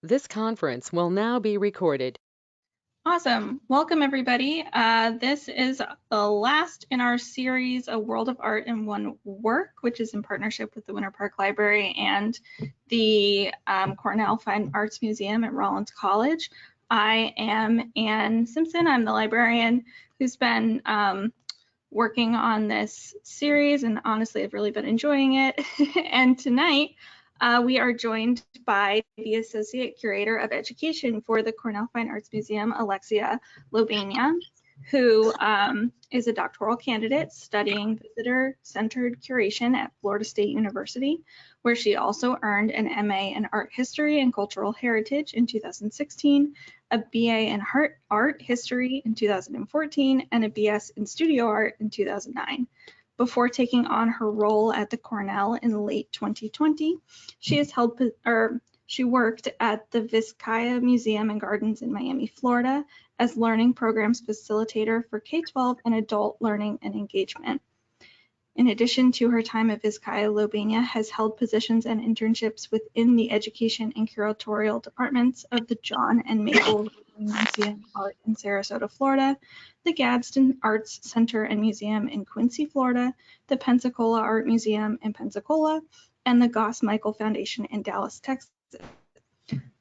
This conference will now be recorded. Awesome. Welcome, everybody. This is the last in our series, A World of Art in One Work, which is in partnership with the Winter Park Library and the Cornell Fine Arts Museum at Rollins College. I am Anne Simpson. I'm the librarian who's been working on this series, and honestly, I've really been enjoying it. And tonight, we are joined by the Associate Curator of Education for the Cornell Fine Arts Museum, Alexia Lobaina, who is a doctoral candidate studying visitor-centered curation at Florida State University, where she also earned an MA in Art History and Cultural Heritage in 2016, a BA in Art History in 2014, and a BS in Studio Art in 2009. Before taking on her role at the Cornell in late 2020, she worked at the Vizcaya Museum and Gardens in Miami, Florida, as learning programs facilitator for K-12 and adult learning and engagement. In addition to her time at Vizcaya, Lobaina has held positions and internships within the education and curatorial departments of the John and Mabel Museum of Art in Sarasota, Florida, the Gadsden Arts Center and Museum in Quincy, Florida, the Pensacola Art Museum in Pensacola, and the Goss Michael Foundation in Dallas, Texas.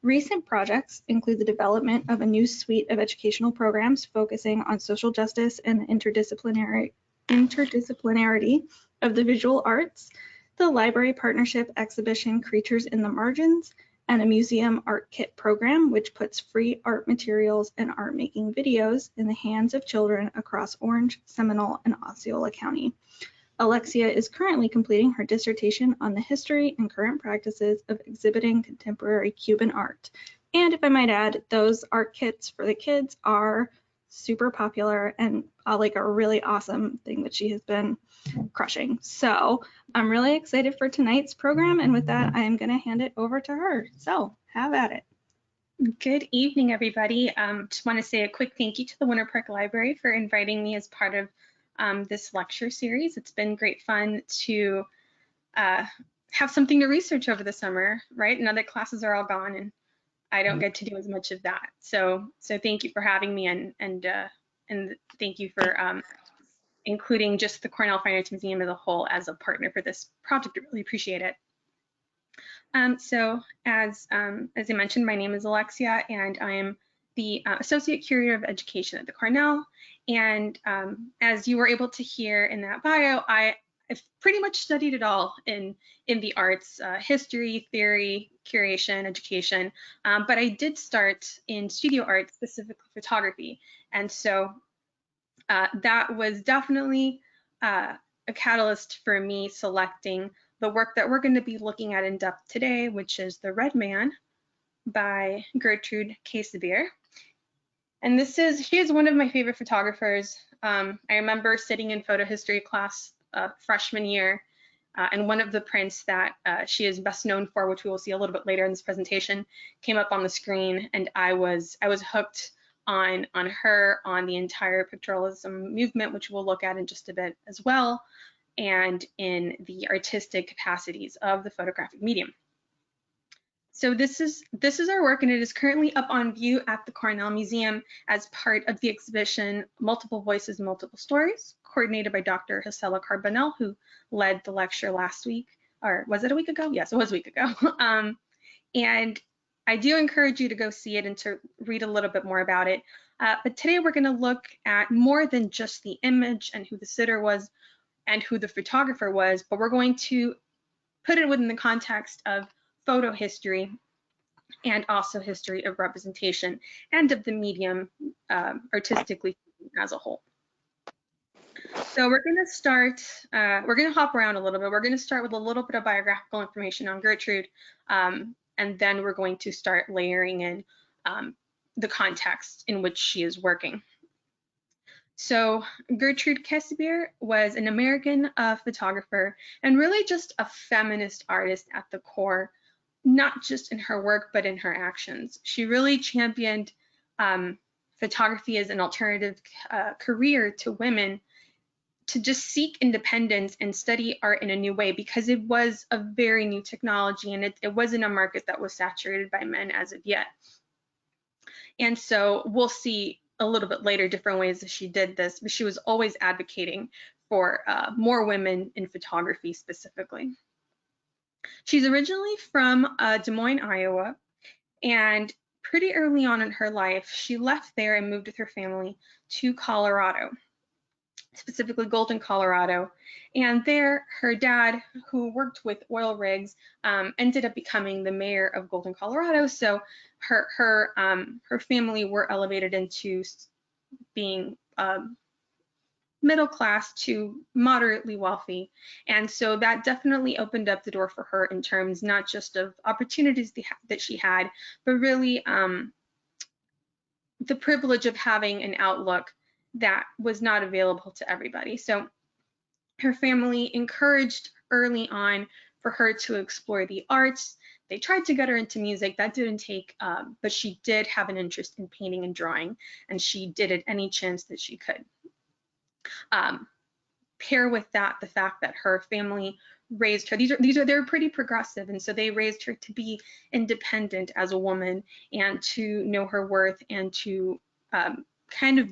Recent projects include the development of a new suite of educational programs focusing on social justice and interdisciplinarity of the visual arts, the library partnership exhibition Creatures in the Margins, and a museum art kit program, which puts free art materials and art making videos in the hands of children across Orange, Seminole, and Osceola County. Alexia is currently completing her dissertation on the history and current practices of exhibiting contemporary Cuban art. And if I might add, those art kits for the kids are super popular and like a really awesome thing that she has been crushing. So I'm really excited for tonight's program, and with that, I am going to hand it over to her. So have at it. Good evening, everybody. Just want to say a quick thank you to the Winter Park Library for inviting me as part of this lecture series. It's been great fun to have something to research over the summer, right? Now that classes are all gone and I don't get to do as much of that. So thank you for having me, and thank you for including just the Cornell Fine Arts Museum as a whole as a partner for this project. I really appreciate it. So as I mentioned, my name is Alexia, and I am the Associate Curator of Education at the Cornell. And as you were able to hear in that bio, I've pretty much studied it all in the arts, history, theory, curation, education, but I did start in studio art, specifically photography. And so that was definitely a catalyst for me selecting the work that we're going to be looking at in depth today, which is The Red Man by Gertrude Käsebier. And she is one of my favorite photographers. I remember sitting in photo history class freshman year, and one of the prints that she is best known for, which we will see a little bit later in this presentation, came up on the screen, and I was hooked on her, on the entire pictorialism movement, which we'll look at in just a bit as well, and in the artistic capacities of the photographic medium. So this is our work, and it is currently up on view at the Cornell Museum as part of the exhibition Multiple Voices, Multiple Stories, coordinated by Dr. Gisela Carbonell, who led the lecture last week, or was it a week ago? Yes, it was a week ago. And I do encourage you to go see it and to read a little bit more about it. But today we're going to look at more than just the image and who the sitter was and who the photographer was, but we're going to put it within the context of photo history and also history of representation and of the medium artistically as a whole. So we're going to start, we're going to hop around a little bit. We're going to start with a little bit of biographical information on Gertrude, and then we're going to start layering in the context in which she is working. So Gertrude Käsebier was an American photographer and really just a feminist artist at the core, not just in her work, but in her actions. She really championed photography as an alternative career to women to just seek independence and study art in a new way, because it was a very new technology and it wasn't a market that was saturated by men as of yet. And so we'll see a little bit later different ways that she did this, but she was always advocating for more women in photography specifically. She's originally from Des Moines, Iowa, and pretty early on in her life, she left there and moved with her family to Colorado, specifically Golden, Colorado. And there, her dad, who worked with oil rigs, ended up becoming the mayor of Golden, Colorado. So her family were elevated into being middle class to moderately wealthy. And so that definitely opened up the door for her in terms not just of opportunities that she had, but really the privilege of having an outlook that was not available to everybody. So her family encouraged early on for her to explore the arts. They tried to get her into music. That didn't take, but she did have an interest in painting and drawing, and she did it any chance that she could. Pair with that the fact that her family raised her. They're pretty progressive, and so they raised her to be independent as a woman and to know her worth and to kind of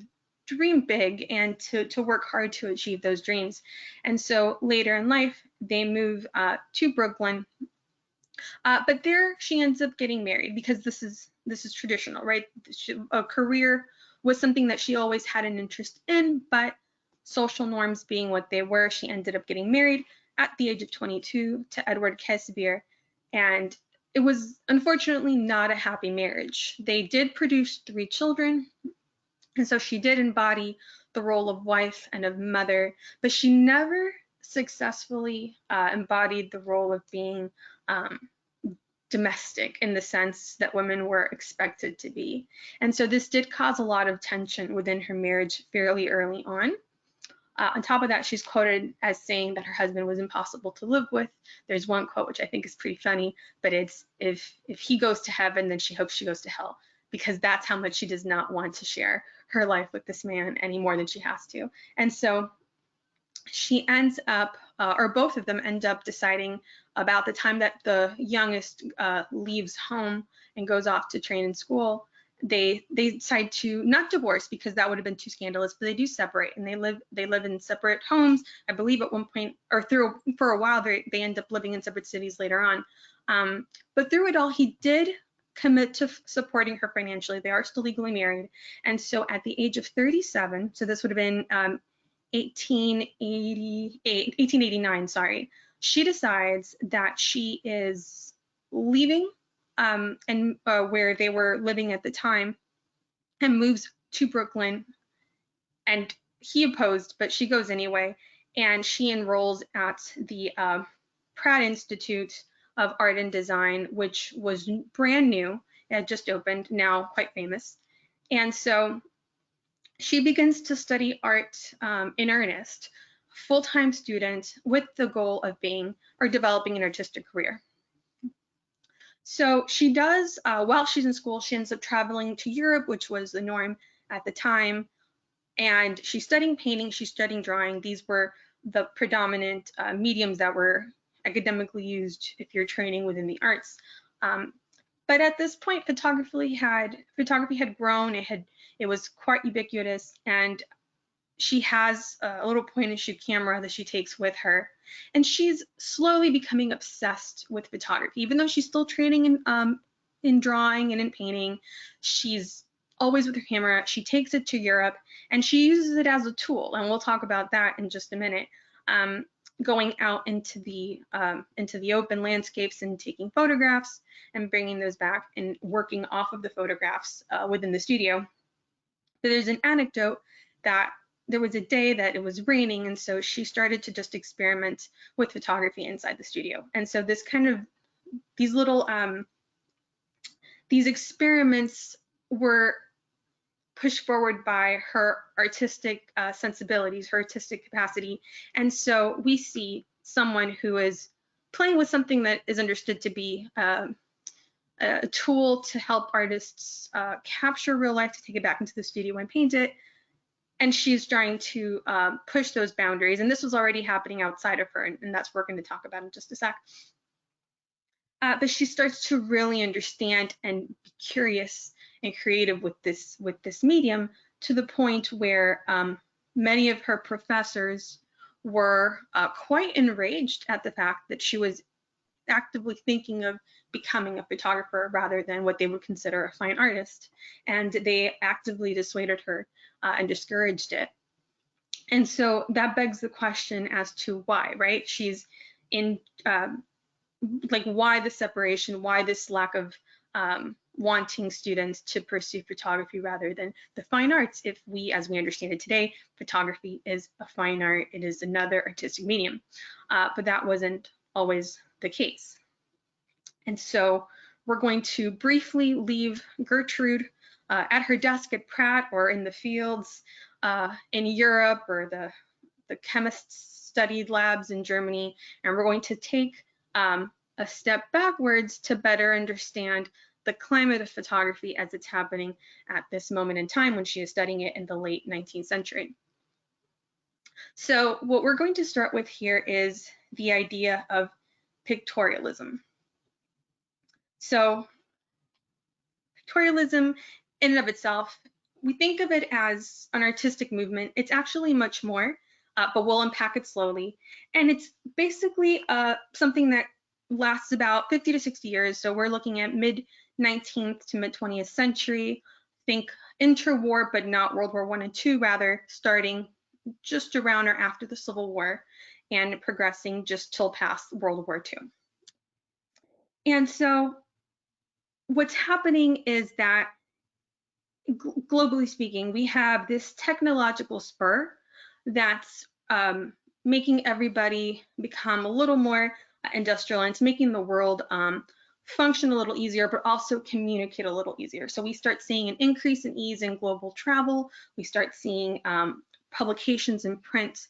dream big and to work hard to achieve those dreams. And so later in life, they move to Brooklyn, but there she ends up getting married, because this is traditional, right? A career was something that she always had an interest in, but social norms being what they were, she ended up getting married at the age of 22 to Gertrude Käsebier, and it was unfortunately not a happy marriage. They did produce 3 children, and so she did embody the role of wife and of mother, but she never successfully embodied the role of being domestic in the sense that women were expected to be. And so this did cause a lot of tension within her marriage fairly early on. On top of that, she's quoted as saying that her husband was impossible to live with. There's one quote which I think is pretty funny, but it's, if he goes to heaven, then she hopes she goes to hell, because that's how much she does not want to share her life with this man any more than she has to. And so she ends up, or both of them end up deciding about the time that the youngest leaves home and goes off to train in school, they decide to not divorce, because that would have been too scandalous, but they do separate, and they live in separate homes. I believe at one point, or for a while, they end up living in separate cities later on. But through it all, he did commit to supporting her financially. They are still legally married. And so at the age of 37, so this would have been 1889, sorry, she decides that she is leaving and where they were living at the time, and moves to Brooklyn. And he opposed, but she goes anyway, and she enrolls at the Pratt Institute of Art and Design, which was brand new. It had just opened, now quite famous. And so she begins to study art in earnest, full-time student, with the goal of being or developing an artistic career. So she does, while she's in school, she ends up traveling to Europe, which was the norm at the time. And she's studying painting, she's studying drawing. These were the predominant mediums that were academically used if you're training within the arts. But at this point, photography had grown. It was quite ubiquitous, and she has a little point and shoot camera that she takes with her, and she's slowly becoming obsessed with photography. Even though she's still training in drawing and in painting, she's always with her camera. She takes it to Europe, and she uses it as a tool, and we'll talk about that in just a minute. Going out into the open landscapes and taking photographs and bringing those back and working off of the photographs within the studio. But there's an anecdote that there was a day that it was raining, and so she started to just experiment with photography inside the studio. And so this kind of, these little, these experiments were pushed forward by her artistic sensibilities, her artistic capacity. And so we see someone who is playing with something that is understood to be a tool to help artists capture real life, to take it back into the studio and paint it. and she's trying to push those boundaries. And this was already happening outside of her, and that's what we're going to talk about in just a sec. But she starts to really understand and be curious and creative with this medium, to the point where many of her professors were quite enraged at the fact that she was actively thinking of becoming a photographer rather than what they would consider a fine artist. And they actively dissuaded her and discouraged it. And so that begs the question as to why, right? She's in, like, why the separation, why this lack of wanting students to pursue photography rather than the fine arts, if we, as we understand it today, photography is a fine art, it is another artistic medium. But that wasn't always the case. And so we're going to briefly leave Gertrude at her desk at Pratt, or in the fields in Europe, or the chemists studied labs in Germany, and we're going to take a step backwards to better understand the climate of photography as it's happening at this moment in time, when she is studying it in the late 19th century. So what we're going to start with here is the idea of pictorialism. So pictorialism in and of itself, we think of it as an artistic movement. It's actually much more, but we'll unpack it slowly. And it's basically something that lasts about 50 to 60 years. So we're looking at mid-19th to mid-20th century. Think interwar, but not World War I and II, rather starting just around or after the Civil War and progressing just till past World War II. And so what's happening is that, globally speaking, we have this technological spur that's making everybody become a little more industrial, and it's making the world function a little easier, but also communicate a little easier. So we start seeing an increase in ease in global travel. We start seeing publications in print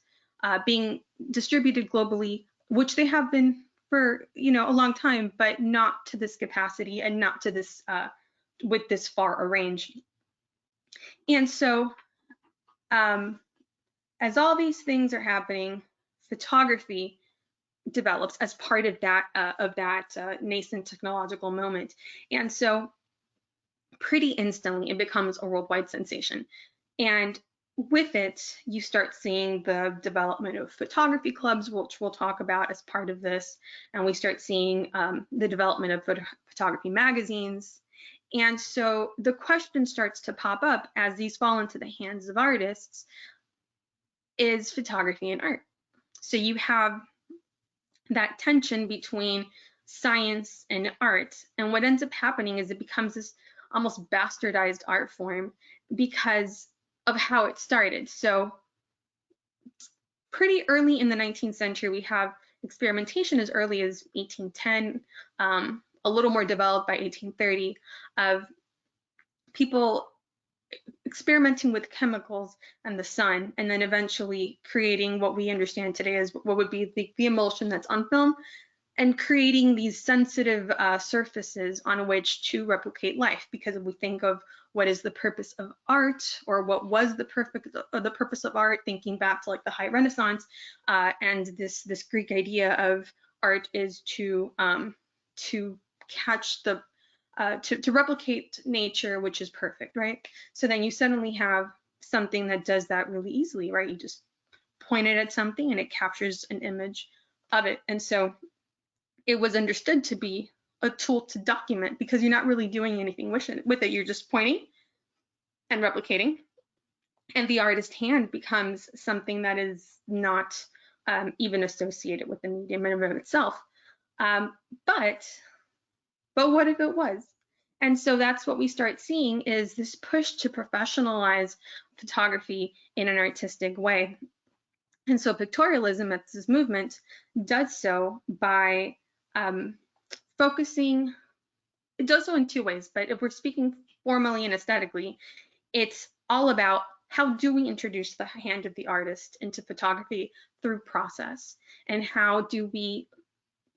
being distributed globally, which they have been for a long time, but not to this capacity and not to this with this far a range. And so as all these things are happening, photography develops as part of that nascent technological moment. And so pretty instantly it becomes a worldwide sensation. And with it, you start seeing the development of photography clubs, which we'll talk about as part of this. And we start seeing the development of photography magazines. And so the question starts to pop up as these fall into the hands of artists: is photography an art? So you have that tension between science and art. And what ends up happening is it becomes this almost bastardized art form because of how it started. So pretty early in the 19th century, we have experimentation as early as 1810, a little more developed by 1830, of people experimenting with chemicals and the sun, and then eventually creating what we understand today as what would be the emulsion that's on film, and creating these sensitive surfaces on which to replicate life. Because if we think of what is the purpose of art, or what was the purpose of art, thinking back to like the High Renaissance, and this Greek idea of art is to catch the to replicate nature, which is perfect, right? So then you suddenly have something that does that really easily, right? You just point it at something and it captures an image of it. And so it was understood to be a tool to document, because you're not really doing anything with it. You're just pointing and replicating. And the artist hand becomes something that is not even associated with the medium in and of itself. But what if it was? And so that's what we start seeing, is this push to professionalize photography in an artistic way. And so pictorialism, as this movement, does so by focusing. It does so in two ways, but if we're speaking formally and aesthetically, it's all about how do we introduce the hand of the artist into photography through process, and how do we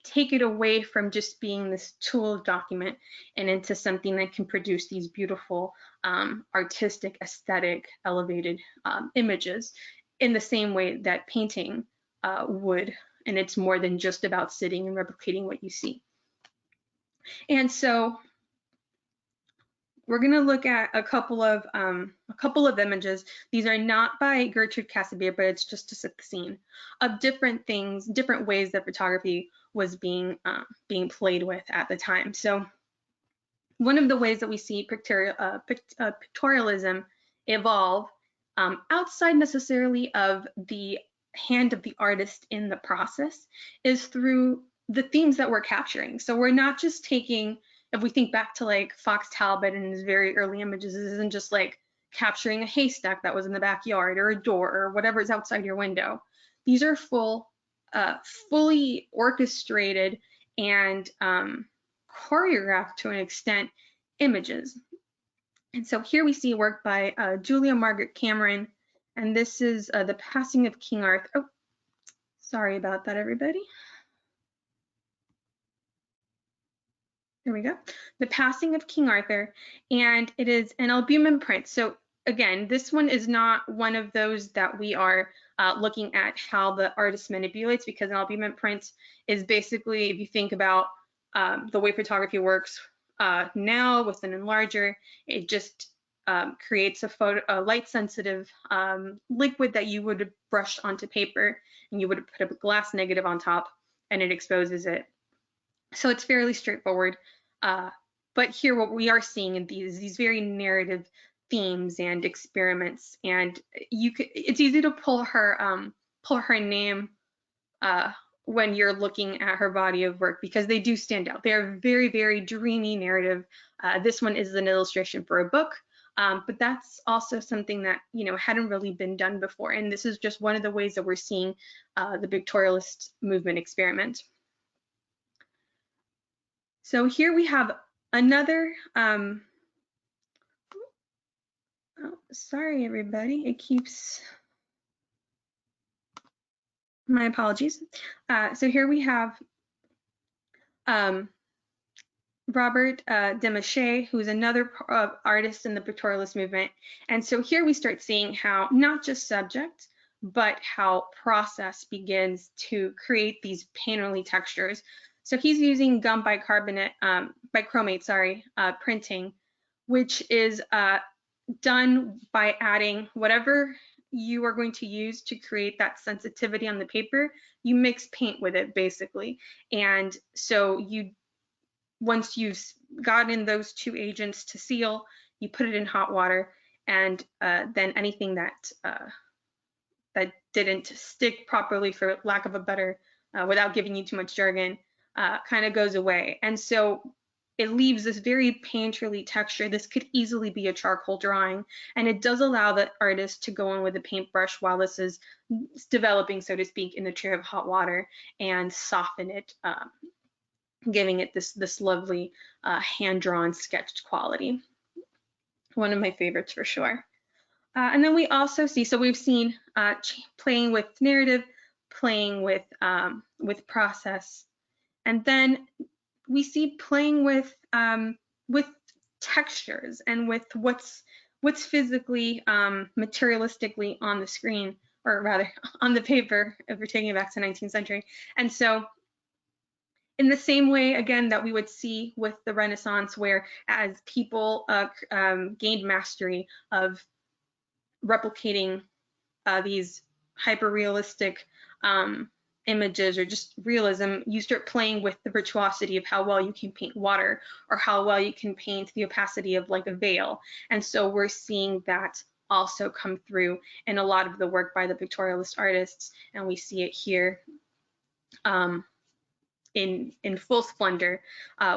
take it away from just being this tool document and into something that can produce these beautiful artistic, aesthetic, elevated images in the same way that painting would. And it's more than just about sitting and replicating what you see. And so we're going to look at a couple of images. These are not by Gertrude Käsebier, but it's just to set the scene of different things, different ways that photography was being played with at the time. So one of the ways that we see pictorialism evolve outside necessarily of the hand of the artist in the process is through the themes that we're capturing. So we're not just taking, if we think back to like Fox Talbot and his very early images, this isn't just like capturing a haystack that was in the backyard or a door or whatever is outside your window. These are fully orchestrated and choreographed to an extent images. And so here we see work by Julia Margaret Cameron, and this is The Passing of King Arthur. Oh, sorry about that, everybody. There we go. The Passing of King Arthur, and it is an albumen print. So again, this one is not one of those that we are looking at how the artist manipulates, because an albumen print is basically, if you think about the way photography works now with an enlarger, it just creates a light sensitive liquid that you would brush onto paper, and you would put a glass negative on top and it exposes it. So it's fairly straightforward. But here what we are seeing in these very narrative themes and experiments, and it's easy to pull her name when you're looking at her body of work, because they do stand out. They are very, very dreamy narrative. This one is an illustration for a book, but that's also something that hadn't really been done before. And this is just one of the ways that we're seeing the pictorialist movement experiment. So here we have another. Oh, sorry, everybody. It keeps. My apologies. So here we have Robert Demachet, who's another artist in the pictorialist movement. And so here we start seeing how not just subject, but how process begins to create these painterly textures. So he's using gum bicarbonate, bichromate, printing, which is done by adding whatever you are going to use to create that sensitivity on the paper. You mix paint with it, basically. And so once you've gotten those two agents to seal, you put it in hot water, and then anything that didn't stick properly, for lack of a better, without giving you too much jargon, kind of goes away. And so it leaves this very painterly texture. This could easily be a charcoal drawing, and it does allow the artist to go in with a paintbrush while this is developing, so to speak, in the tray of hot water, and soften it, giving it this lovely hand-drawn, sketched quality. One of my favorites for sure. And then we also see, so we've seen playing with narrative, playing with process, and then we see playing with textures and with what's physically, materialistically on the screen, or rather on the paper, if we're taking it back to 19th century. And so in the same way, again, that we would see with the Renaissance, where as people gained mastery of replicating these hyper-realistic images, or just realism, you start playing with the virtuosity of how well you can paint water, or how well you can paint the opacity of like a veil. And so we're seeing that also come through in a lot of the work by the pictorialist artists, and we see it here in full splendor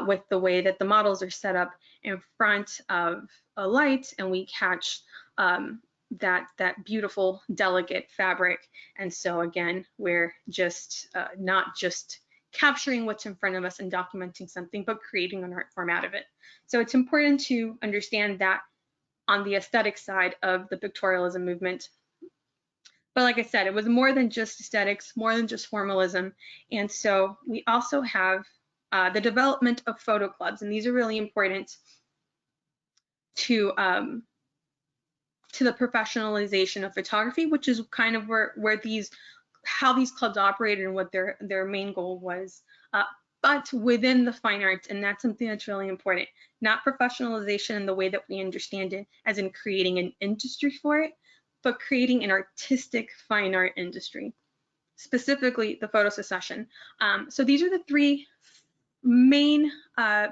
with the way that the models are set up in front of a light, and we catch that beautiful, delicate fabric. And so again, we're just not just capturing what's in front of us and documenting something, but creating an art form out of it. So it's important to understand that on the aesthetic side of the pictorialism movement. But like I said, it was more than just aesthetics, more than just formalism. And so we also have the development of photo clubs, and these are really important to the professionalization of photography, which is kind of where how these clubs operated and what their main goal was. But within the fine arts, and that's something that's really important, not professionalization in the way that we understand it, as in creating an industry for it, but creating an artistic fine art industry, specifically the photo secession. So these are the three main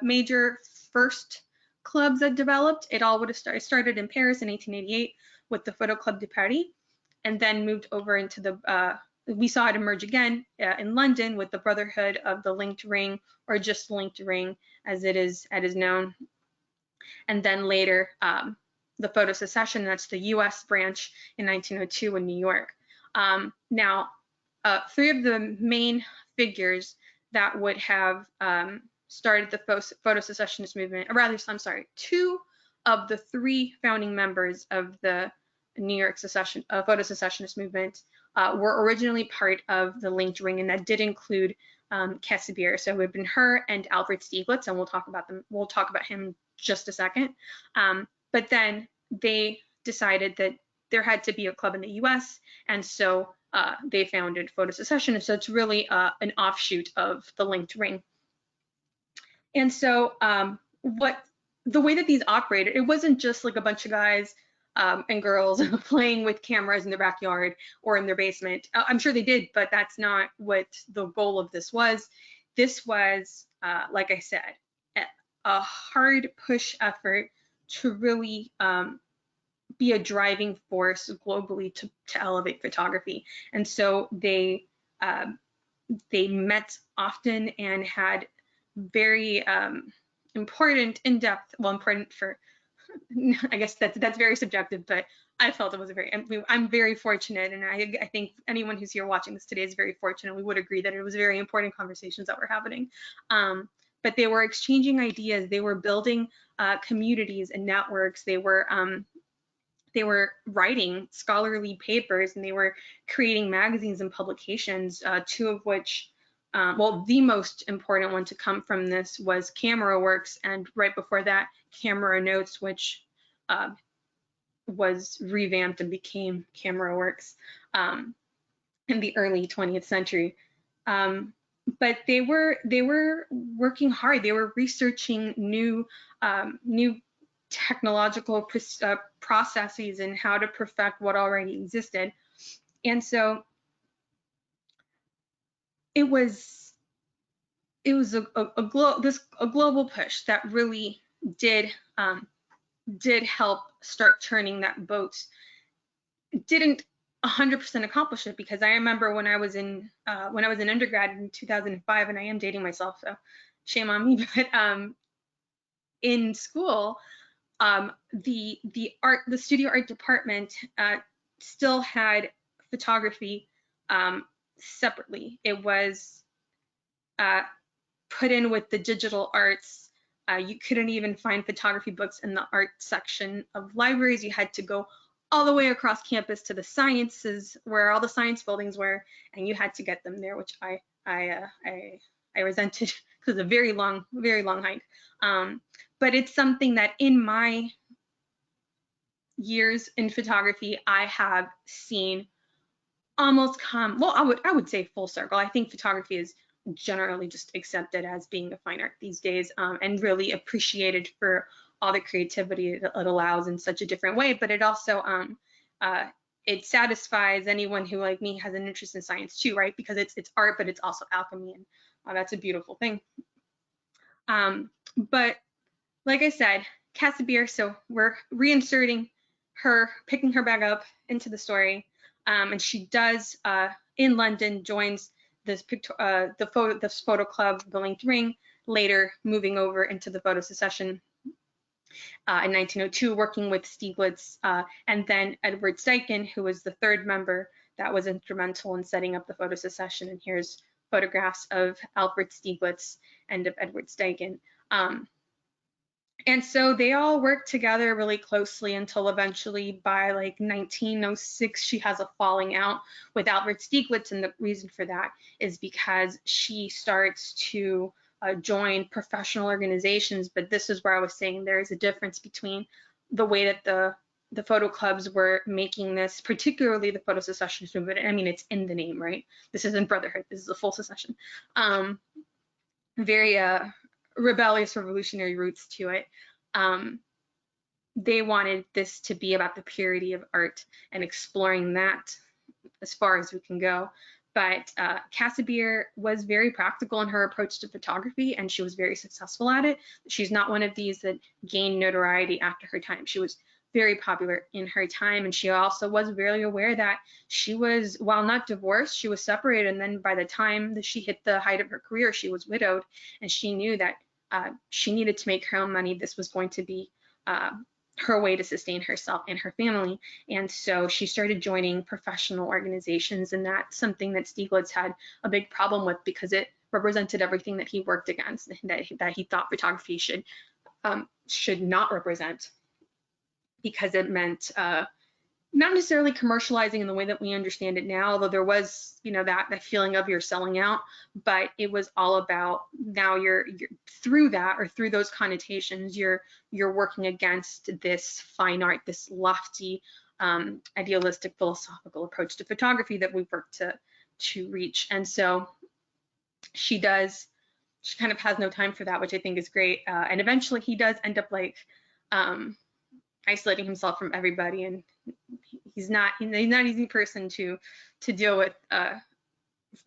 major first clubs that developed. It all would have started in Paris in 1888 with the Photo Club de Paris, and then moved over into the we saw it emerge again in London with the Brotherhood of the Linked Ring, or just Linked Ring as it is known. And then later, the Photo Secession, that's the US branch in 1902 in New York. Now, three of the main figures that would have started the Photo Secessionist movement, or rather, I'm sorry, two of the three founding members of the New York Photo Secessionist movement were originally part of the Linked Ring, and that did include Käsebier. So it would have been her and Alfred Stieglitz, and we'll talk about them. We'll talk about him in just a second. But then they decided that there had to be a club in the U.S., and so they founded Photo Secession. So it's really an offshoot of the Linked Ring. And so the way that these operated, it wasn't just like a bunch of guys and girls playing with cameras in their backyard or in their basement. I'm sure they did, but that's not what the goal of this was. This was, like I said, a hard push effort to really be a driving force globally to elevate photography. And so they met often and had very important, in-depth, well, important for, I guess that's very subjective, but I felt it was I'm very fortunate, and I think anyone who's here watching this today is very fortunate. We would agree that it was very important conversations that were happening. But they were exchanging ideas, they were building communities and networks, they were writing scholarly papers, and they were creating magazines and publications, two of which, well, the most important one to come from this was Camera Works, and right before that, Camera Notes, which was revamped and became Camera Works in the early 20th century. But they were working hard. They were researching new technological processes and how to perfect what already existed. And so it was a global push that really did help start turning that boat. It didn't 100% accomplish it, because I remember when I was in undergrad in 2005, and I am dating myself, so shame on me, but in school, the studio art department still had photography separately. It was put in with the digital arts. You couldn't even find photography books in the art section of libraries. You had to go all the way across campus to the sciences, where all the science buildings were, and you had to get them there, which I resented, because it's a very long hike. But it's something that in my years in photography, I have seen almost come, well, I would say full circle. I think photography is generally just accepted as being a fine art these days, and really appreciated for all the creativity it allows in such a different way. But it also it satisfies anyone who, like me, has an interest in science too, right? Because it's art, but it's also alchemy, and that's a beautiful thing. But like I said, Käsebier, so we're reinserting her, picking her back up into the story, and she does in London joins this the photo club, the Linked Ring, later moving over into the Photo Secession in 1902, working with Stieglitz, and then Edward Steichen, who was the third member that was instrumental in setting up the Photo Secession. And here's photographs of Alfred Stieglitz and of Edward Steichen. And so they all work together really closely until eventually by like 1906, she has a falling out with Albert Stieglitz. And the reason for that is because she starts to join professional organizations. But this is where I was saying there is a difference between the way that the photo clubs were making this, particularly the photo secessionist movement. I mean, it's in the name, right? This isn't brotherhood. This is a full secession. Very rebellious revolutionary roots to it. They wanted this to be about the purity of art and exploring that as far as we can go. But Käsebier was very practical in her approach to photography, and she was very successful at it. She's not one of these that gained notoriety after her time. She was very popular in her time, and she also was very aware that she was, while not divorced, she was separated, and then by the time that she hit the height of her career, she was widowed, and she knew that she needed to make her own money. This was going to be her way to sustain herself and her family. And so she started joining professional organizations, and that's something that Stieglitz had a big problem with because it represented everything that he worked against, that he thought photography should not represent, because it meant not necessarily commercializing in the way that we understand it now, although there was, you know, that feeling of you're selling out, but it was all about now you're through that, or through those connotations, you're working against this fine art, this lofty, idealistic, philosophical approach to photography that we've worked to reach. And so she kind of has no time for that, which I think is great. And eventually he does end up like isolating himself from everybody, and he's not an easy person to deal with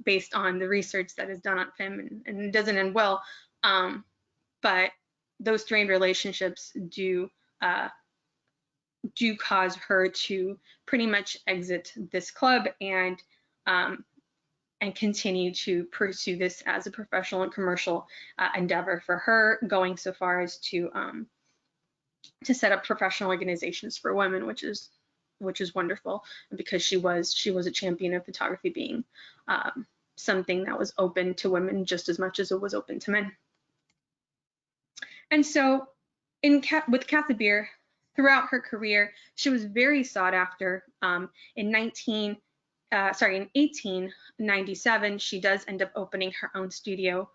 based on the research that is done on him, and it doesn't end well. But those strained relationships do cause her to pretty much exit this club and continue to pursue this as a professional and commercial endeavor for her, going so far as to set up professional organizations for women, which is wonderful, because she was a champion of photography being something that was open to women just as much as it was open to men. And so with Käsebier, throughout her career, she was very sought after. In 1897, she does end up opening her own studio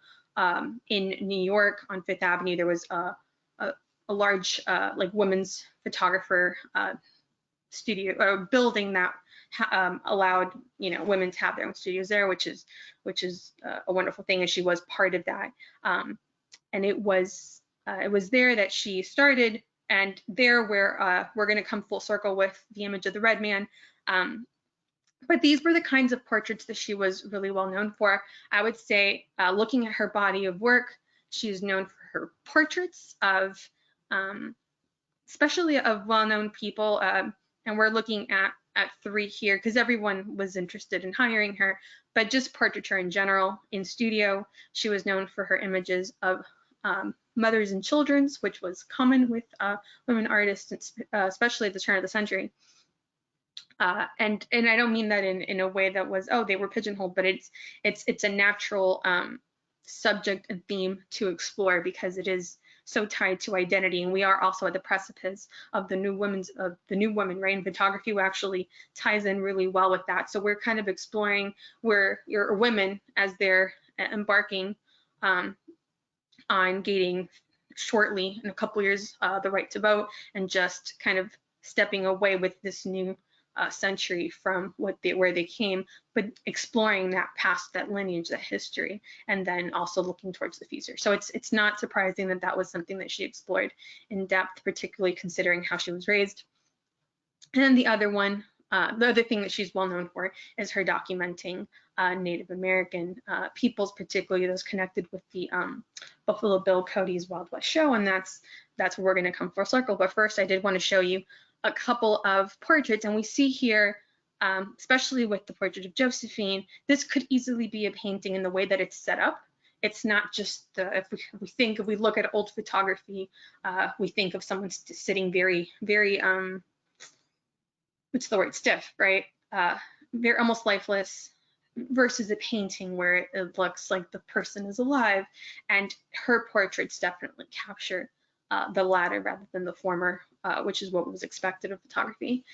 in New York on Fifth Avenue. There was a large like women's photographer studio or building that allowed, you know, women to have their own studios there, which is a wonderful thing, and she was part of that. And it was there that she started, and there where we're going to come full circle with the image of the red man. But these were the kinds of portraits that she was really well known for. I would say, looking at her body of work, she is known for her portraits of especially of well-known people, and we're looking at three here because everyone was interested in hiring her, but just portraiture in general. In studio, she was known for her images of mothers and children's, which was common with women artists, especially at the turn of the century. And I don't mean that in a way that was, oh, they were pigeonholed, but it's a natural subject and theme to explore because it is so tied to identity, and we are also at the precipice of the new women, right? And photography actually ties in really well with that. So we're kind of exploring where your women, as they're embarking on gaining shortly in a couple years the right to vote, and just kind of stepping away with this new century from where they came, but exploring that past, that lineage, that history, and then also looking towards the future. So it's not surprising that that was something that she explored in depth, particularly considering how she was raised. And then the other thing that she's well known for is her documenting Native American peoples, particularly those connected with the Buffalo Bill Cody's Wild West show, and that's where we're going to come full circle. But first, I did want to show you a couple of portraits, and we see here, especially with the portrait of Josephine, this could easily be a painting in the way that it's set up. It's not just if we look at old photography, we think of someone sitting very, very what's the word, stiff, right? They're almost lifeless, versus a painting where it looks like the person is alive. And her portraits definitely capture the latter rather than the former, which is what was expected of photography.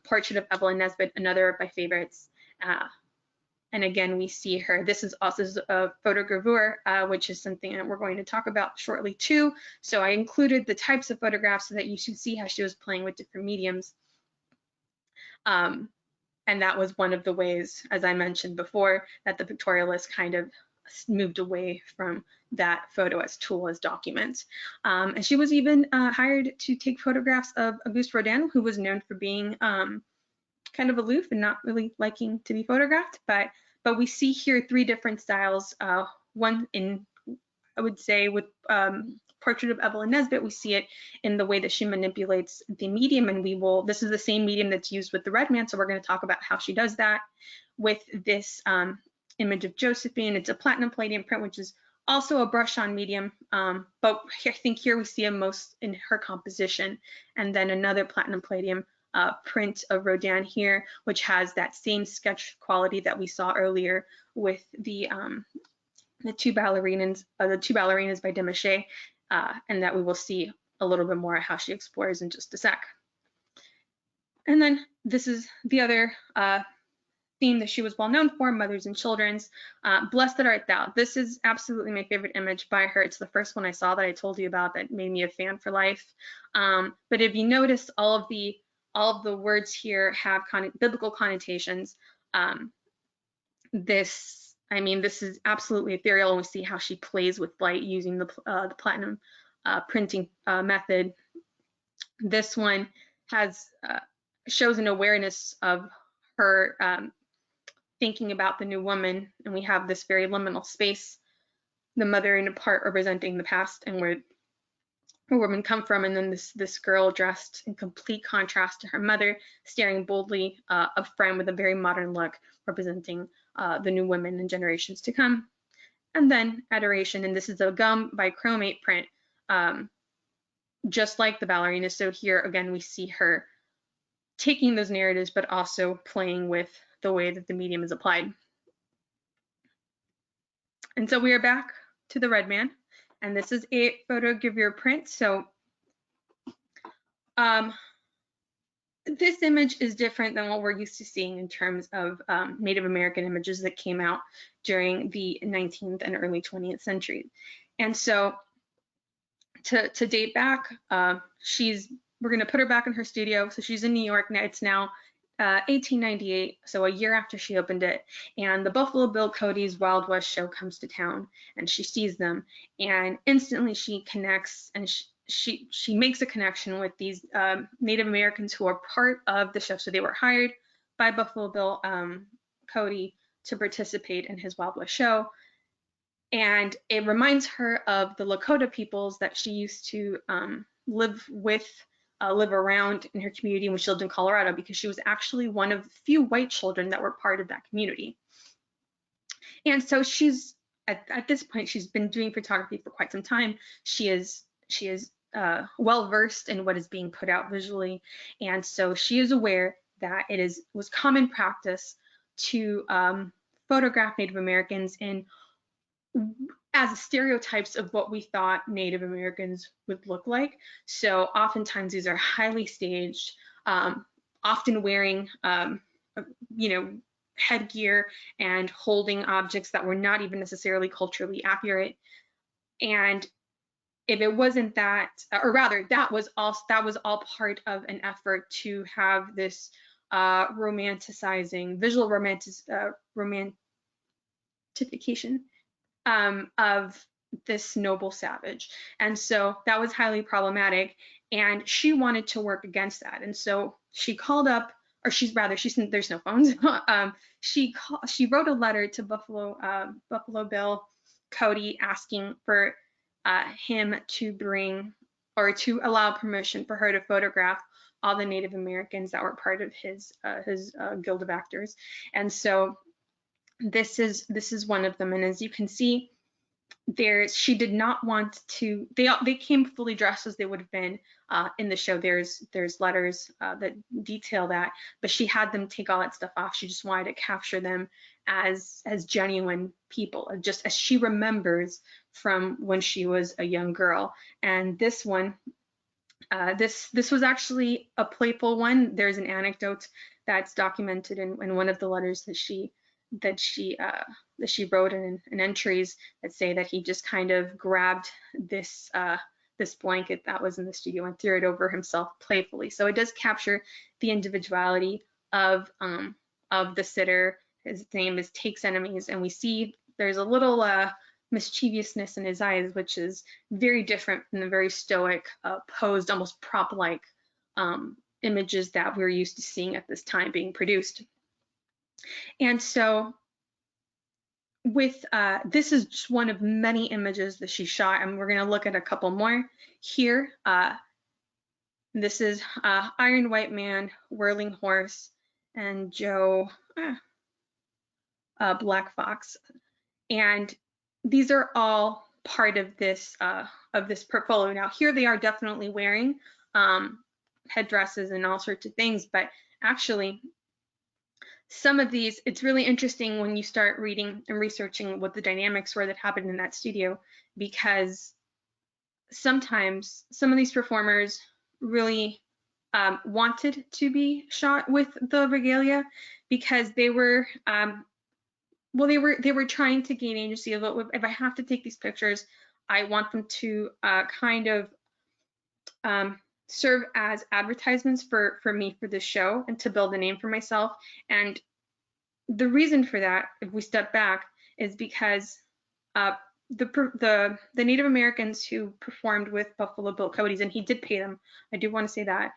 Portrait of Evelyn Nesbit, another of my favorites. And again, we see her. This is also a photogravure, which is something that we're going to talk about shortly too. So I included the types of photographs so that you should see how she was playing with different mediums. And that was one of the ways, as I mentioned before, that the pictorialists kind of moved away from that photo as tool, as document. And she was even hired to take photographs of Auguste Rodin, who was known for being kind of aloof and not really liking to be photographed, but we see here three different styles. One in, I would say, with Portrait of Evelyn Nesbit, we see it in the way that she manipulates the medium, and this is the same medium that's used with the Red Man, so we're going to talk about how she does that. With this image of Josephine, it's a platinum palladium print, which is also a brush-on medium, but I think here we see it most in her composition, and then another platinum palladium print of Rodin here, which has that same sketch quality that we saw earlier with the two ballerinas by Demachet, and that we will see a little bit more how she explores in just a sec. And then this is the other theme that she was well known for, Mothers and Children's. Blessed Art Thou. This is absolutely my favorite image by her. It's the first one I saw that I told you about that made me a fan for life. But if you notice, all of the words here have biblical connotations. This is absolutely ethereal, and we see how she plays with light using the platinum printing method. This one shows an awareness of her thinking about the new woman, and we have this very liminal space, the mother in a part representing the past and where women come from, and then this girl dressed in complete contrast to her mother, staring boldly up front with a very modern look, representing the new women and generations to come. And then Adoration, and this is a gum by Chromate print, just like the ballerina. So here again we see her taking those narratives, but also playing with the way that the medium is applied. And so we are back to the Red Man, and this is a photogravure print. So this image is different than what we're used to seeing in terms of Native American images that came out during the 19th and early 20th century. And so to date back, we're going to put her back in her studio. So she's in New York now. It's now 1898, so a year after she opened it, and the Buffalo Bill Cody's Wild West show comes to town, and she sees them, and instantly she connects, and she makes a connection with these Native Americans who are part of the show. So they were hired by Buffalo Bill Cody to participate in his Wild West show, and it reminds her of the Lakota peoples that she used to live around in her community when she lived in Colorado, because she was actually one of the few white children that were part of that community. And so she's at this point, she's been doing photography for quite some time. She is well versed in what is being put out visually, and so she is aware that was common practice to photograph Native Americans as stereotypes of what we thought Native Americans would look like. So oftentimes these are highly staged, often wearing, headgear and holding objects that were not even necessarily culturally accurate. And if it wasn't that, or rather, that was all part of an effort to have this romanticizing, visual romantification of this noble savage. And so that was highly problematic, and she wanted to work against that. And so she called up, or there's no phones. She wrote a letter to Buffalo Bill Cody asking for him to bring, or to allow permission for her to photograph all the Native Americans that were part of his guild of actors. And so this is one of them, and as you can see, she did not want to. They came fully dressed as they would have been in the show. There's letters that detail that, but she had them take all that stuff off. She just wanted to capture them as genuine people, just as she remembers from when she was a young girl. And this one, this was actually a playful one. There's an anecdote that's documented in one of the letters that she wrote in entries that say that he just kind of grabbed this this blanket that was in the studio and threw it over himself playfully. So it does capture the individuality of the sitter. His name is Takes Enemies, and we see there's a little mischievousness in his eyes, which is very different from the very stoic, posed, almost prop-like images that we're used to seeing at this time being produced. And so with this is just one of many images that she shot, and we're going to look at a couple more here. This is Iron White Man, Whirling Horse, and Joe Black Fox, and these are all part of this portfolio. Now here they are definitely wearing headdresses and all sorts of things, but actually some of these, it's really interesting when you start reading and researching what the dynamics were that happened in that studio, because sometimes some of these performers really wanted to be shot with the regalia because they were well, they were trying to gain agency of, if I have to take these pictures, I want them to kind of serve as advertisements for me for this show and to build a name for myself. And the reason for that, if we step back, is because the Native Americans who performed with Buffalo Bill Cody's, and he did pay them, I do want to say that,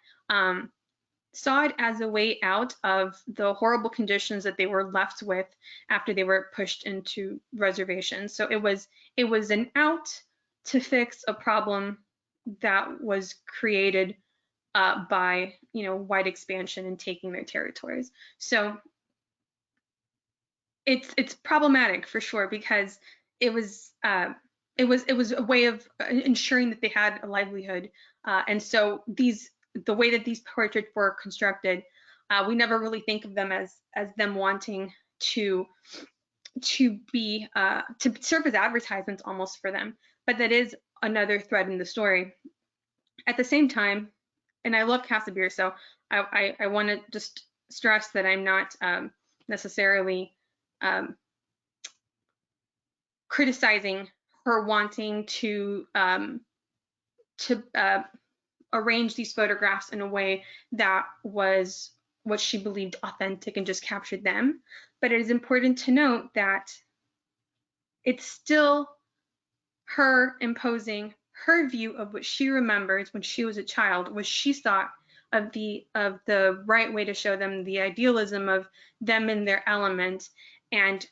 saw it as a way out of the horrible conditions that they were left with after they were pushed into reservations. So it was an out to fix a problem that was created by white expansion and taking their territories. So it's problematic for sure, because it was a way of ensuring that they had a livelihood, and so the way that these portraits were constructed, we never really think of them as them wanting to be to serve as advertisements almost for them, but that is another thread in the story. At the same time, and I love Käsebier, so I want to just stress that I'm not necessarily criticizing her wanting to arrange these photographs in a way that was what she believed authentic and just captured them. But it is important to note that it's still her imposing her view of what she remembers when she was a child, what she thought of the right way to show them, the idealism of them in their element, and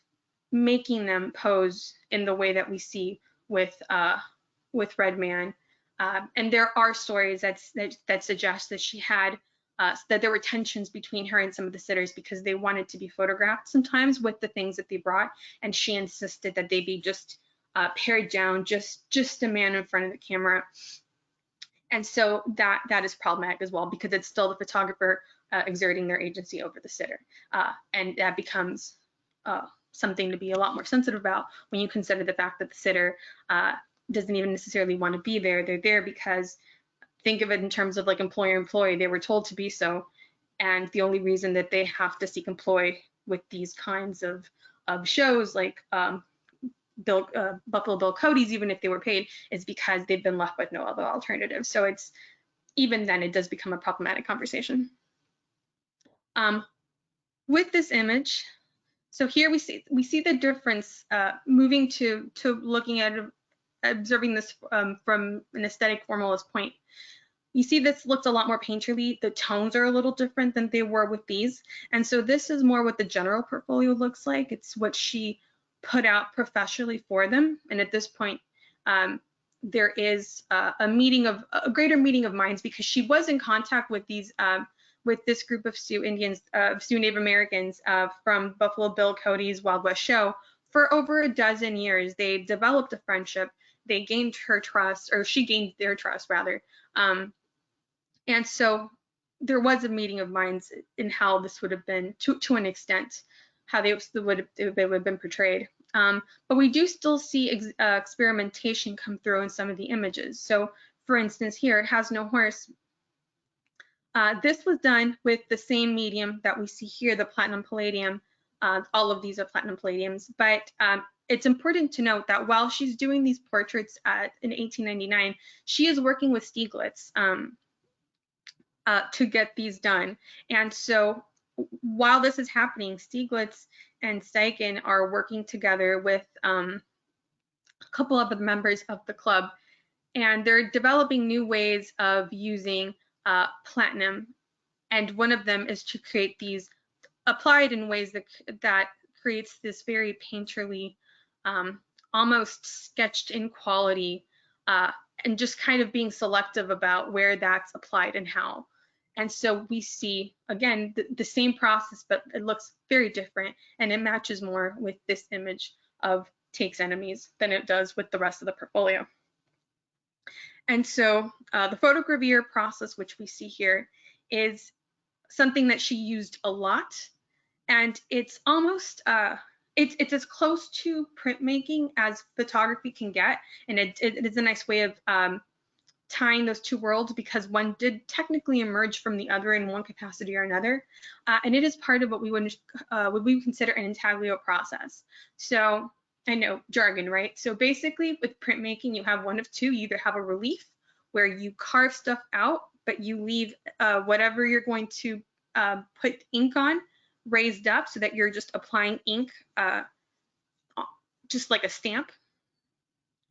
making them pose in the way that we see with Red Man. And there are stories that suggest that she had that there were tensions between her and some of the sitters because they wanted to be photographed sometimes with the things that they brought, and she insisted that they be just pared down, just a man in front of the camera. And so that is problematic as well, because it's still the photographer exerting their agency over the sitter, and that becomes something to be a lot more sensitive about when you consider the fact that the sitter doesn't even necessarily want to be there. They're there because, think of it in terms of like employer-employee, they were told to be so, and the only reason that they have to seek employ with these kinds of shows like Buffalo Bill Cody's, even if they were paid, is because they've been left with no other alternative. So it's, even then, it does become a problematic conversation. With this image, so here we see the difference, moving to looking at observing this from an aesthetic formalist point. You see this looks a lot more painterly. The tones are a little different than they were with these. And so this is more what the general portfolio looks like. It's what she put out professionally for them. And at this point, there is a greater meeting of minds, because she was in contact with these with this group of Sioux Indians, Sioux Native Americans from Buffalo Bill Cody's Wild West show for over a dozen years. They developed a friendship. They gained her trust, or she gained their trust rather. And so there was a meeting of minds in how this would have been, to an extent, how they would have been portrayed. But we do still see experimentation come through in some of the images. So for instance, here it has no horse. This was done with the same medium that we see here, the platinum palladium. All of these are platinum palladiums, but it's important to note that while she's doing these portraits in 1899, she is working with Stieglitz to get these done. And so while this is happening, Stieglitz and Steichen are working together with a couple of the members of the club, and they're developing new ways of using platinum. And one of them is to create these applied in ways that creates this very painterly, almost sketched in quality, and just kind of being selective about where that's applied and how. And so we see, again, the same process, but it looks very different, and it matches more with this image of Takes Enemies than it does with the rest of the portfolio. And so the photogravure process, which we see here, is something that she used a lot, and it's almost it's as close to printmaking as photography can get, and it is a nice way of tying those two worlds, because one did technically emerge from the other in one capacity or another, and it is part of what we would consider an intaglio process. So I know jargon, right? So basically with printmaking, you have one of two. You either have a relief where you carve stuff out, but you leave whatever you're going to put ink on raised up so that you're just applying ink just like a stamp.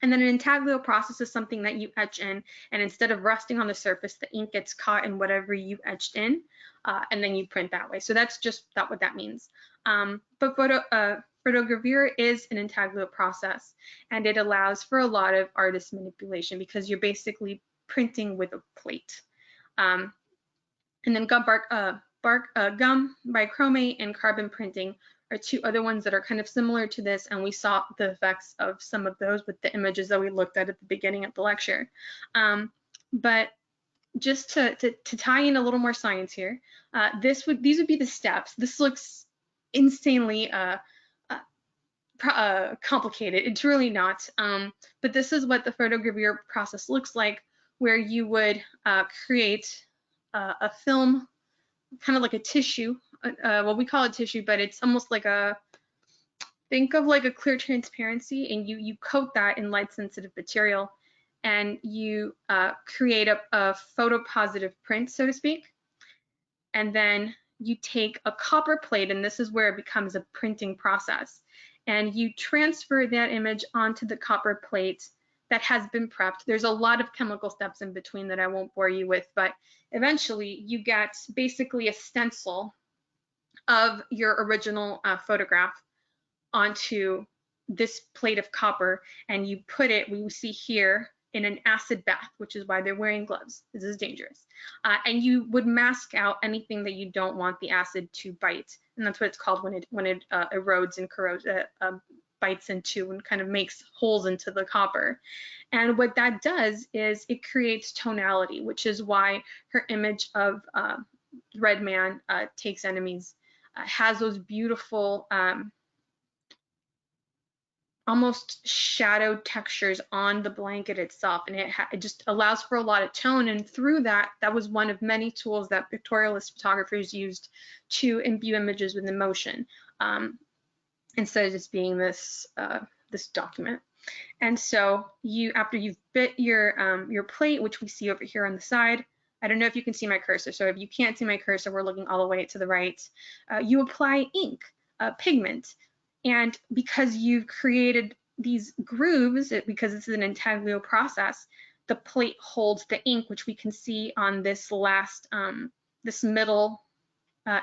And then an intaglio process is something that you etch in, and instead of resting on the surface, the ink gets caught in whatever you etched in, and then you print that way. So that's just what that means. But photogravure is an intaglio process, and it allows for a lot of artist manipulation because you're basically printing with a plate. And then gum bichromate and carbon printing are two other ones that are kind of similar to this, and we saw the effects of some of those with the images that we looked at the beginning of the lecture. But just to tie in a little more science here, these would be the steps. This looks insanely complicated. It's really not, but this is what the photogravure process looks like, where you would create a film, kind of like a tissue. Well, we call it tissue, but it's almost like think of like a clear transparency, and you coat that in light sensitive material, and you create a photopositive print, so to speak. And then you take a copper plate, and this is where it becomes a printing process, and you transfer that image onto the copper plate that has been prepped. There's a lot of chemical steps in between that I won't bore you with, but eventually you get basically a stencil of your original photograph onto this plate of copper, and you put it, we see here, in an acid bath, which is why they're wearing gloves. This is dangerous. And you would mask out anything that you don't want the acid to bite, and that's what it's called when it erodes and corrodes, bites into and kind of makes holes into the copper. And what that does is it creates tonality, which is why her image of Red Man Takes Enemies has those beautiful almost shadowed textures on the blanket itself, and it just allows for a lot of tone. And through that was one of many tools that pictorialist photographers used to imbue images with emotion, instead of just being this this document. And so after you've bit your plate, which we see over here on the side, I don't know if you can see my cursor, so if you can't see my cursor, we're looking all the way to the right, you apply ink, pigment. And because you've created these grooves, because this is an intaglio process, the plate holds the ink, which we can see on this last, this middle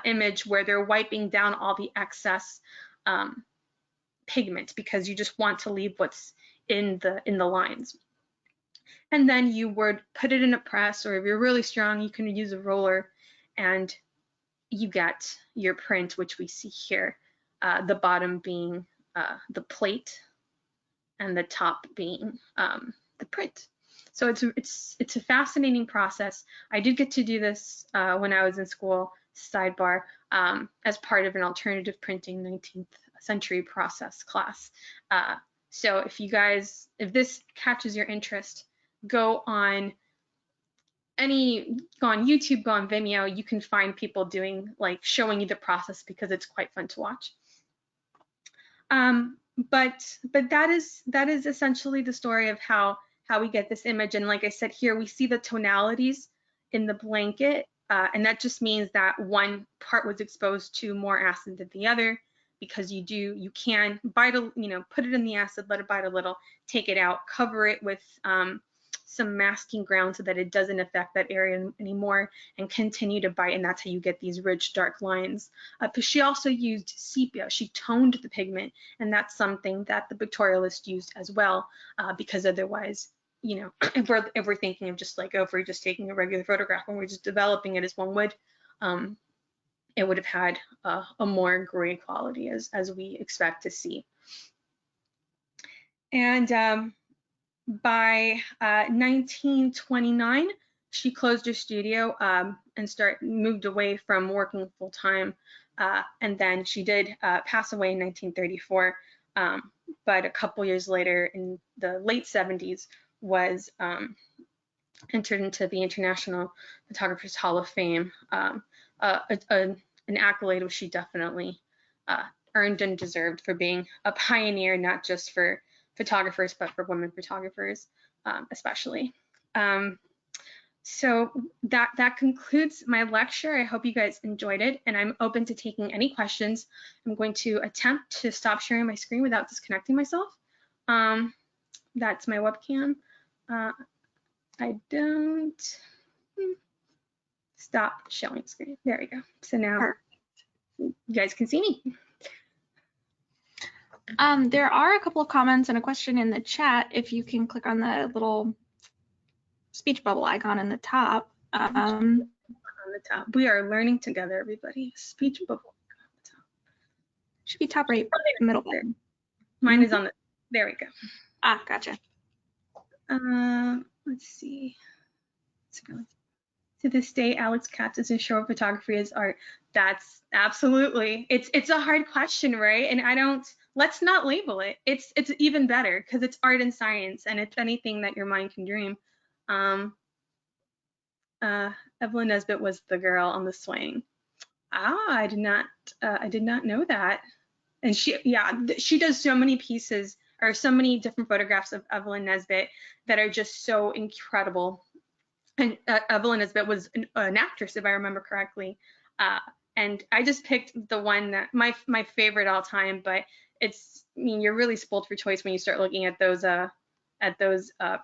image where they're wiping down all the excess pigment, because you just want to leave what's in the lines. And then you would put it in a press, or if you're really strong, you can use a roller, and you get your print, which we see here. The bottom being the plate, and the top being the print. So it's a fascinating process. I did get to do this when I was in school, sidebar, as part of an alternative printing 19th century process class. So if this catches your interest, go on YouTube, go on Vimeo, you can find people doing, like, showing you the process, because it's quite fun to watch. But that is essentially the story of how we get this image. And like I said, here we see the tonalities in the blanket, and that just means that one part was exposed to more acid than the other, because you can bite put it in the acid, let it bite a little, take it out, cover it with some masking ground so that it doesn't affect that area anymore, and continue to bite, and that's how you get these rich dark lines. But she also used sepia. She toned the pigment, and that's something that the pictorialist used as well, because otherwise, if we're thinking of just like, if we're just taking a regular photograph and we're just developing it as one would, it would have had a more gray quality, as we expect to see. And by 1929, she closed her studio and moved away from working full time. And then she did pass away in 1934. But a couple years later, in the late 70s, was entered into the International Photographers Hall of Fame, an accolade which she definitely earned and deserved for being a pioneer, not just for photographers, but for women photographers especially. So that concludes my lecture. I hope you guys enjoyed it, and I'm open to taking any questions. I'm going to attempt to stop sharing my screen without disconnecting myself. That's my webcam. I don't stop showing screen. There we go. So now you guys can see me. There are a couple of comments and a question in the chat. If you can click on the little speech bubble icon in the top. On the top. We are learning together, everybody. Speech bubble on the top. Should be top right, middle there. Mine is on the, there we go. Ah, gotcha. Let's see. To this day, Alex Katz doesn't show photography as art. That's absolutely, it's a hard question, right? And let's not label it. It's even better, because it's art and science, and it's anything that your mind can dream. Evelyn Nesbit was the girl on the swing. I did not know that. And she does so many pieces, or so many different photographs of Evelyn Nesbit that are just so incredible. And Evelyn Nesbit was an actress, if I remember correctly. And I just picked the one that my favorite all time, but you're really spoiled for choice when you start looking at those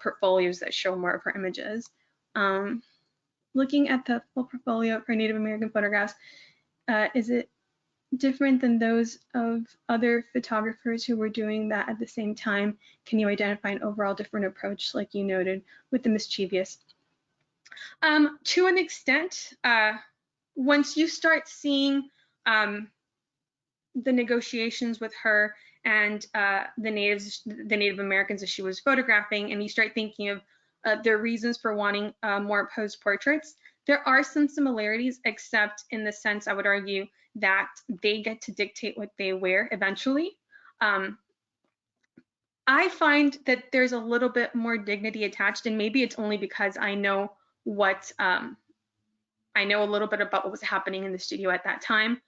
portfolios that show more of her images. Looking at the full portfolio for Native American photographs, is it different than those of other photographers who were doing that at the same time? Can you identify an overall different approach, like you noted with the mischievous? To an extent, once you start seeing the negotiations with her and the Native Americans that she was photographing, and you start thinking of their reasons for wanting more posed portraits, there are some similarities, except in the sense, I would argue, that they get to dictate what they wear eventually. I find that there's a little bit more dignity attached, and maybe it's only because I know I know a little bit about what was happening in the studio at that time,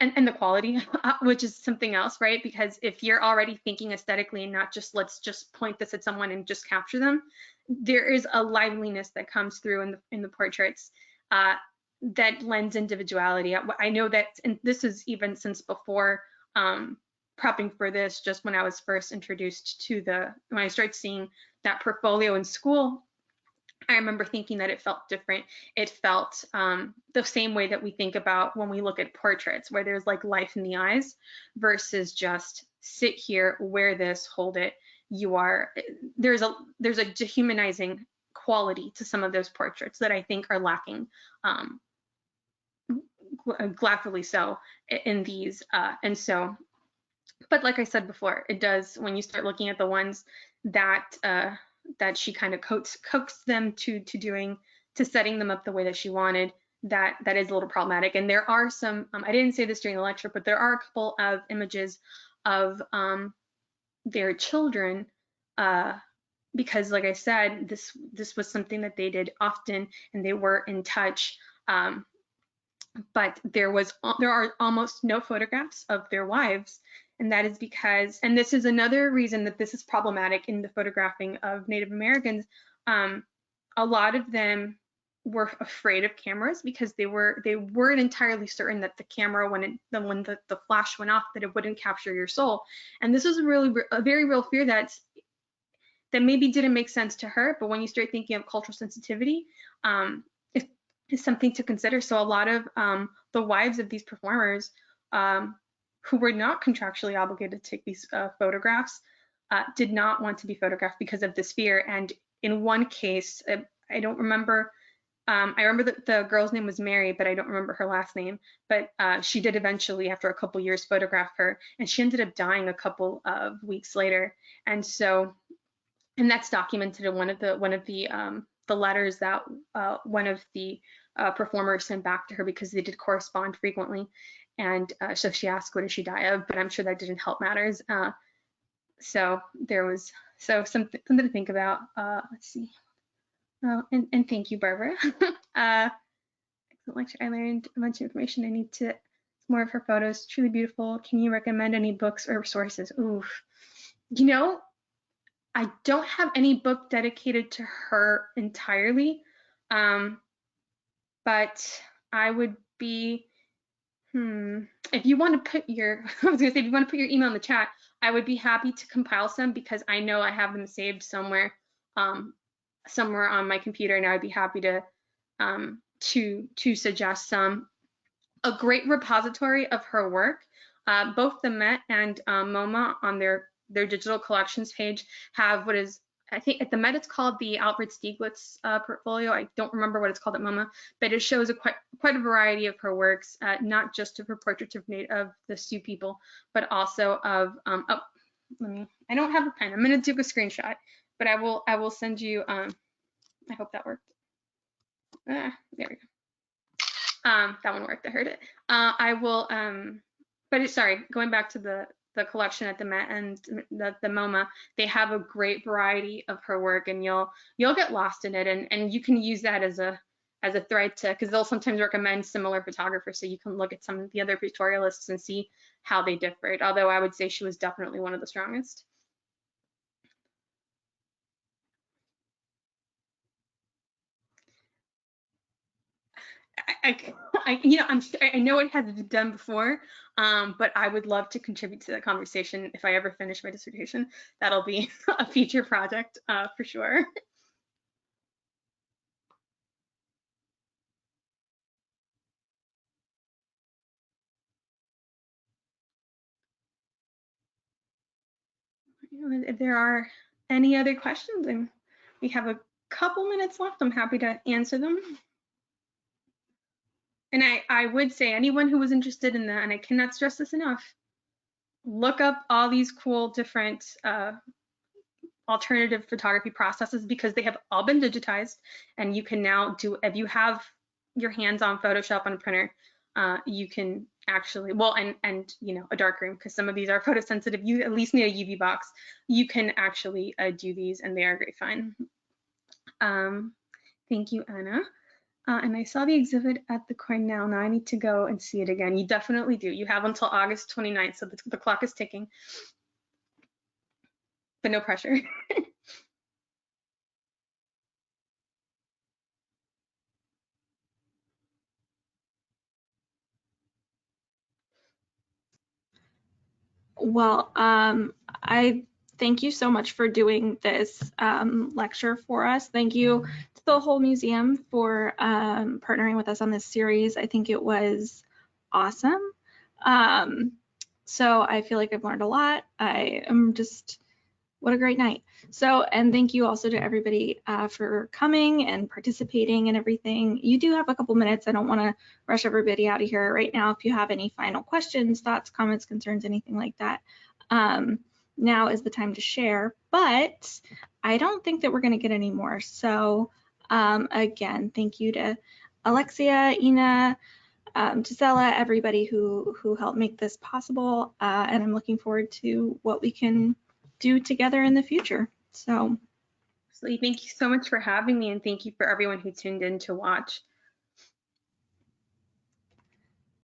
and the quality, which is something else, right? Because if you're already thinking aesthetically and not just, let's just point this at someone and just capture them, there is a liveliness that comes through in the portraits that lends individuality. I know that, and this is even since before prepping for this, just when I was first introduced to when I started seeing that portfolio in school, I remember thinking that it felt different. It felt the same way that we think about when we look at portraits, where there's like life in the eyes, versus just sit here, wear this, hold it. There's a dehumanizing quality to some of those portraits that I think are lacking, gladly so, in these. And so, but like I said before, it does, when you start looking at the ones that she kind of coaxed them to setting them up the way that she wanted, that is a little problematic. And there are some, I didn't say this during the lecture, but there are a couple of images of their children, because like I said, this was something that they did often and they were in touch. But there are almost no photographs of their wives, and that is because, and this is another reason that this is problematic in the photographing of Native Americans. A lot of them were afraid of cameras because they weren't entirely certain that the camera, when the flash went off, that it wouldn't capture your soul. And this was a very real fear that maybe didn't make sense to her, but when you start thinking of cultural sensitivity, is something to consider. So a lot of the wives of these performers who were not contractually obligated to take these photographs did not want to be photographed because of this fear. And in one case, I don't remember, I remember that the girl's name was Mary, but I don't remember her last name. But she did eventually, after a couple years, photograph her, and she ended up dying a couple of weeks later. And so, and that's documented in one of the letters that one of the performers sent back to her, because they did correspond frequently. And so she asked, what did she die of? But I'm sure that didn't help matters. So there was something to think about. Let's see. And thank you, Barbara. Excellent lecture. I learned a bunch of information. I need to more of her photos. Truly beautiful. Can you recommend any books or resources? Oof. You know, I don't have any book dedicated to her entirely, but I would be, if you want to put your, I was gonna say, if you want to put your email in the chat, I would be happy to compile some, because I know I have them saved somewhere, somewhere on my computer, and I would be happy to suggest some. A great repository of her work, both the Met and MoMA on their digital collections page have what is, I think at the Met it's called the Alfred Stieglitz portfolio. I don't remember what it's called at MoMA, but it shows quite a variety of her works, not just of her portraits of the Sioux people, but also of, I don't have a pen. I'm going to do a screenshot, but I will send you, I hope that worked. There we go. That one worked, I heard it. I will, sorry, going back to the collection at the Met and the MoMA, they have a great variety of her work, and you'll get lost in it, and you can use that as a thread to, because they'll sometimes recommend similar photographers, so you can look at some of the other pictorialists and see how they differed, although I would say she was definitely one of the strongest. I know it has been done before, but I would love to contribute to that conversation if I ever finish my dissertation. That'll be a future project for sure. If there are any other questions, and we have a couple minutes left, I'm happy to answer them. And I would say anyone who was interested in that, and I cannot stress this enough, look up all these cool different alternative photography processes, because they have all been digitized, and you can now do, if you have your hands on Photoshop on a printer, you can actually, well, and you know, a darkroom, because some of these are photosensitive, you at least need a UV box. You can actually do these, and they are great fun. Thank you, Anna. And I saw the exhibit at the Cornell. Now I need to go and see it again. You definitely do. You have until August 29th, so the clock is ticking, but no pressure. Well, I thank you so much for doing this lecture for us. Thank you to the whole museum for partnering with us on this series. I think it was awesome. So I feel like I've learned a lot. I am just, what a great night. So, and thank you also to everybody for coming and participating and everything. You do have a couple minutes. I don't want to rush everybody out of here right now. If you have any final questions, thoughts, comments, concerns, anything like that, now is the time to share. But I don't think that we're going to get any more. So again, thank you to Alexia, Ina, Gisela, everybody who helped make this possible, and I'm looking forward to what we can do together in the future. So thank you so much for having me, and thank you for everyone who tuned in to watch.